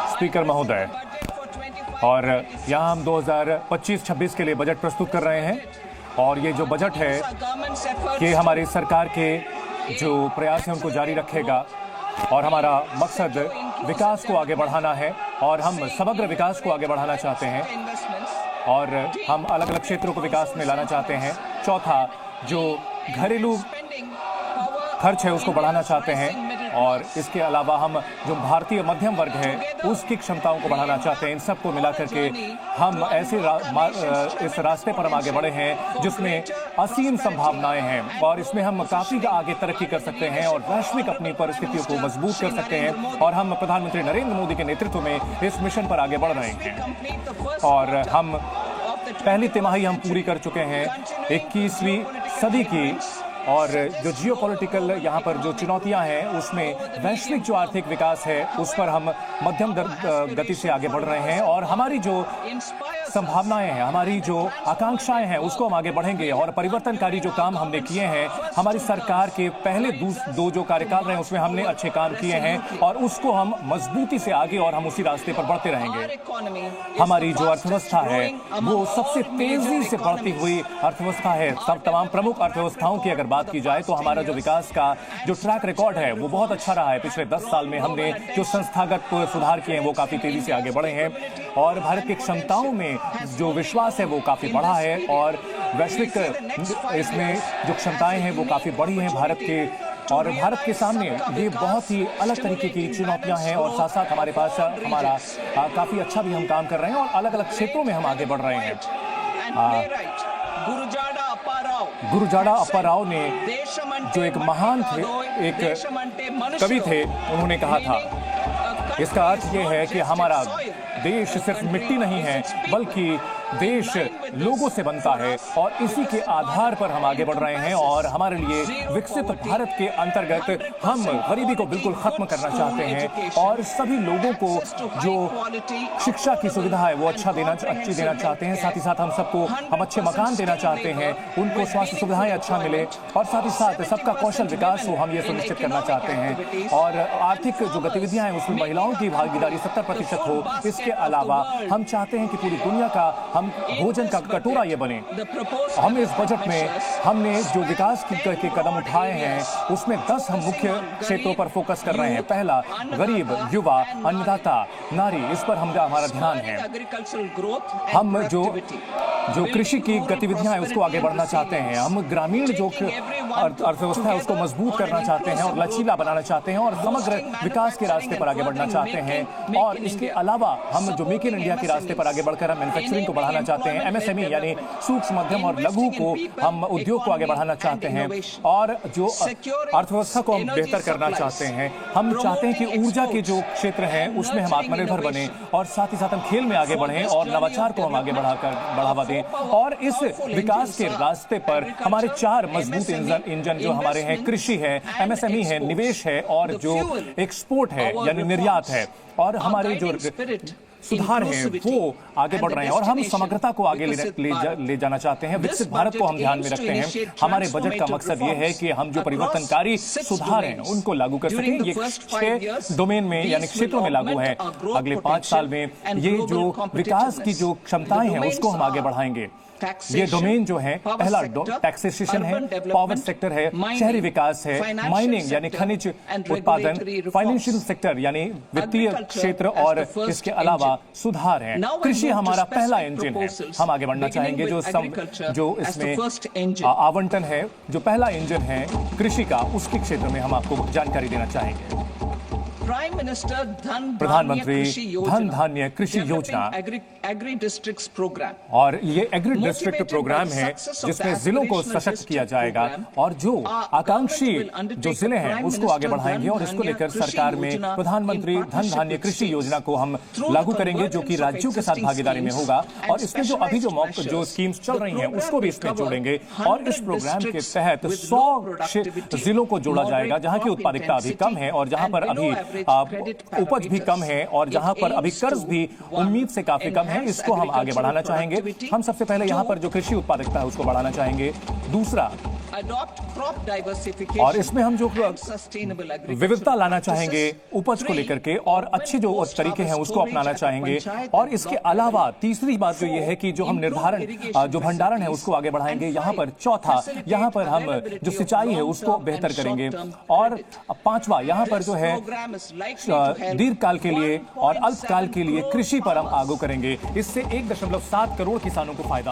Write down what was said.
Speaker महोदय, और यहाँ हम 2025-26 के लिए बजट प्रस्तुत कर रहे हैं। और ये जो बजट है कि हमारी सरकार के जो प्रयास हैं उनको जारी रखेगा और हमारा मकसद विकास को आगे बढ़ाना है और हम समग्र विकास को आगे बढ़ाना चाहते हैं और हम अलग अलग क्षेत्रों को विकास में लाना चाहते हैं। चौथा, जो घरेलू खर्च है उसको बढ़ाना चाहते हैं और इसके अलावा हम जो भारतीय मध्यम वर्ग है उसकी क्षमताओं को बढ़ाना चाहते हैं। इन सबको मिला करके हम ऐसे इस रास्ते पर हम आगे बढ़े हैं जिसमें असीम संभावनाएं हैं और इसमें हम काफी आगे तरक्की कर सकते हैं और वैश्विक अपनी परिस्थितियों को मजबूत कर सकते हैं। और हम प्रधानमंत्री नरेंद्र मोदी के नेतृत्व में इस मिशन पर आगे बढ़ रहे हैं और हम पहली तिमाही हम पूरी कर चुके हैं 21वीं सदी की। और जो जियोपॉलिटिकल यहाँ पर जो चुनौतियाँ हैं उसमें वैश्विक जो आर्थिक विकास है उस पर हम मध्यम गति से आगे बढ़ रहे हैं और हमारी जो संभावनाएं हैं, हमारी जो आकांक्षाएं हैं उसको हम आगे बढ़ेंगे। और परिवर्तनकारी जो काम हमने किए हैं, हमारी सरकार के पहले दो जो कार्यकाल रहे उसमें हमने अच्छे काम किए हैं और उसको हम मजबूती से आगे और हम उसी रास्ते पर बढ़ते रहेंगे। हमारी जो अर्थव्यवस्था है वो सबसे तेजी से बढ़ती हुई अर्थव्यवस्था है। सब तमाम प्रमुख अर्थव्यवस्थाओं की अगर बात की जाए तो हमारा जो विकास का जो ट्रैक रिकॉर्ड है वो बहुत अच्छा रहा है। पिछले 10 साल में हमने जो संस्थागत सुधार किए हैं वो काफी तेजी से आगे बढ़े हैं और भारत की क्षमताओं में जो विश्वास है वो काफी बढ़ा है और वैश्विक इसमें जो क्षमताएं हैं वो काफी बढ़ी हैं भारत के। और भारत के सामने ये बहुत ही अलग तरीके की चुनौतियां हैं और साथ साथ हमारे पास हमारा काफी अच्छा भी हम काम कर रहे हैं और अलग अलग क्षेत्रों में हम आगे बढ़ रहे हैं। गुरुजाड़ा अप्पा राव ने जो एक महान थे, एक कवि थे, उन्होंने कहा था इसका अर्थ ये है कि हमारा देश सिर्फ मिट्टी नहीं है बल्कि देश लोगों से बनता है और इसी के आधार पर हम आगे बढ़ रहे हैं। और हमारे लिए विकसित भारत के अंतर्गत हम गरीबी को बिल्कुल खत्म करना चाहते हैं और सभी लोगों को जो शिक्षा की सुविधा है वो अच्छी देना चाहते हैं। साथ ही साथ हम सबको हम अच्छे मकान देना चाहते हैं, उनको स्वास्थ्य सुविधाएं अच्छा मिले और साथ ही साथ सबका कौशल विकास हो, हम ये सुनिश्चित करना चाहते हैं। और आर्थिक जो गतिविधियां हैं उसमें महिलाओं की भागीदारी 70% हो। इसके अलावा हम चाहते हैं कि पूरी दुनिया का हम भोजन का कटोरा ये बने। हम इस बजट में हमने जो विकास के कदम उठाए हैं उसमें 10 हम मुख्य क्षेत्रों पर फोकस कर रहे हैं। पहला, गरीब, युवा, अन्नदाता, नारी, इस पर हमारा ध्यान है। हम जो कृषि की गतिविधियां हैं उसको आगे बढ़ना चाहते हैं। हम ग्रामीण जो अर्थव्यवस्था है उसको मजबूत करना चाहते हैं और लचीला बनाना चाहते हैं और समग्र विकास के रास्ते पर आगे बढ़ना चाहते हैं। और इसके अलावा हम जो मेक इन इंडिया के रास्ते पर आगे बढ़कर हम मैन्युफैक्चरिंग को बढ़ाना चाहते हैं, MSME यानी सूक्ष्म, मध्यम और लघु को हम उद्योग को आगे बढ़ाना चाहते हैं और जो अर्थव्यवस्था को हम बेहतर करना चाहते हैं। हम चाहते हैं कि ऊर्जा के जो क्षेत्र हैं उसमें हम आत्मनिर्भर बने और साथ ही साथ हम खेल में आगे बढ़ें और नवाचार को हम आगे बढ़ावा दें। और इस विकास के रास्ते पर हमारे 4 मजबूत इंजन जो हमारे हैं, कृषि है, MSME है, निवेश है और जो एक्सपोर्ट है यानी निर्यात है। और हमारे जो सुधार हैं वो आगे बढ़ रहे हैं और हम समग्रता को आगे ले जाना चाहते हैं। विकसित भारत को हम ध्यान में रखते हैं। हमारे बजट का मकसद ये है कि हम जो परिवर्तनकारी सुधार हैं उनको लागू कर सकें। ये 6 डोमेन में यानी क्षेत्रों में लागू है। अगले 5 साल में ये जो विकास की जो क्षमताएं हैं उसको हम आगे बढ़ाएंगे। ये डोमेन जो है, पहला टैक्सेशन है, पावर सेक्टर है, शहरी विकास है, माइनिंग यानी खनिज उत्पादन, फाइनेंशियल सेक्टर यानी वित्तीय क्षेत्र और इसके अलावा सुधार है। कृषि हमारा पहला इंजन है। हम आगे बढ़ना चाहेंगे जो इसमें आवंटन है, जो पहला इंजन है कृषि का, उसके क्षेत्र में हम आपको जानकारी देना चाहेंगे। प्रधानमंत्री धन धान्य कृषि योजना एग्री डिस्ट्रिक्ट्स प्रोग्राम, और ये एग्री डिस्ट्रिक्ट प्रोग्राम है जिसमें जिलों को सशक्त किया जाएगा और जो आकांक्षी जो जिले हैं उसको आगे बढ़ाएंगे। और इसको लेकर सरकार में प्रधानमंत्री धन धान्य कृषि योजना को हम लागू करेंगे जो कि राज्यों के साथ भागीदारी में होगा। और इसमें जो अभी जो स्कीम्स चल रही हैं उसको भी इसमें जोड़ेंगे और इस प्रोग्राम के तहत 100 जिलों को जोड़ा जाएगा जहां की उत्पादकता अभी कम है और जहां पर अभी उपज भी कम है और जहां पर अभी कर्ज भी उम्मीद से काफी कम है। इसको हम आगे बढ़ाना चाहेंगे। हम सबसे पहले यहां पर जो कृषि उत्पादकता है उसको बढ़ाना चाहेंगे। दूसरा, adopt crop diversification और इसमें हम जो and sustainable agriculture विविधता लाना चाहेंगे practices. उपज को 3, लेकर के और अच्छे जो तरीके हैं उसको अपनाना चाहेंगे। और इसके अलावा तीसरी बात जो ये है कि जो हम निर्धारण जो भंडारण है उसको आगे बढ़ाएंगे। यहाँ पर चौथा, यहाँ पर हम जो सिंचाई है उसको बेहतर करेंगे। और पांचवा, यहाँ पर जो है दीर्घकाल के लिए और अल्पकाल के लिए कृषि पर हम आगू करेंगे। इससे 1.7 करोड़ किसानों को फायदा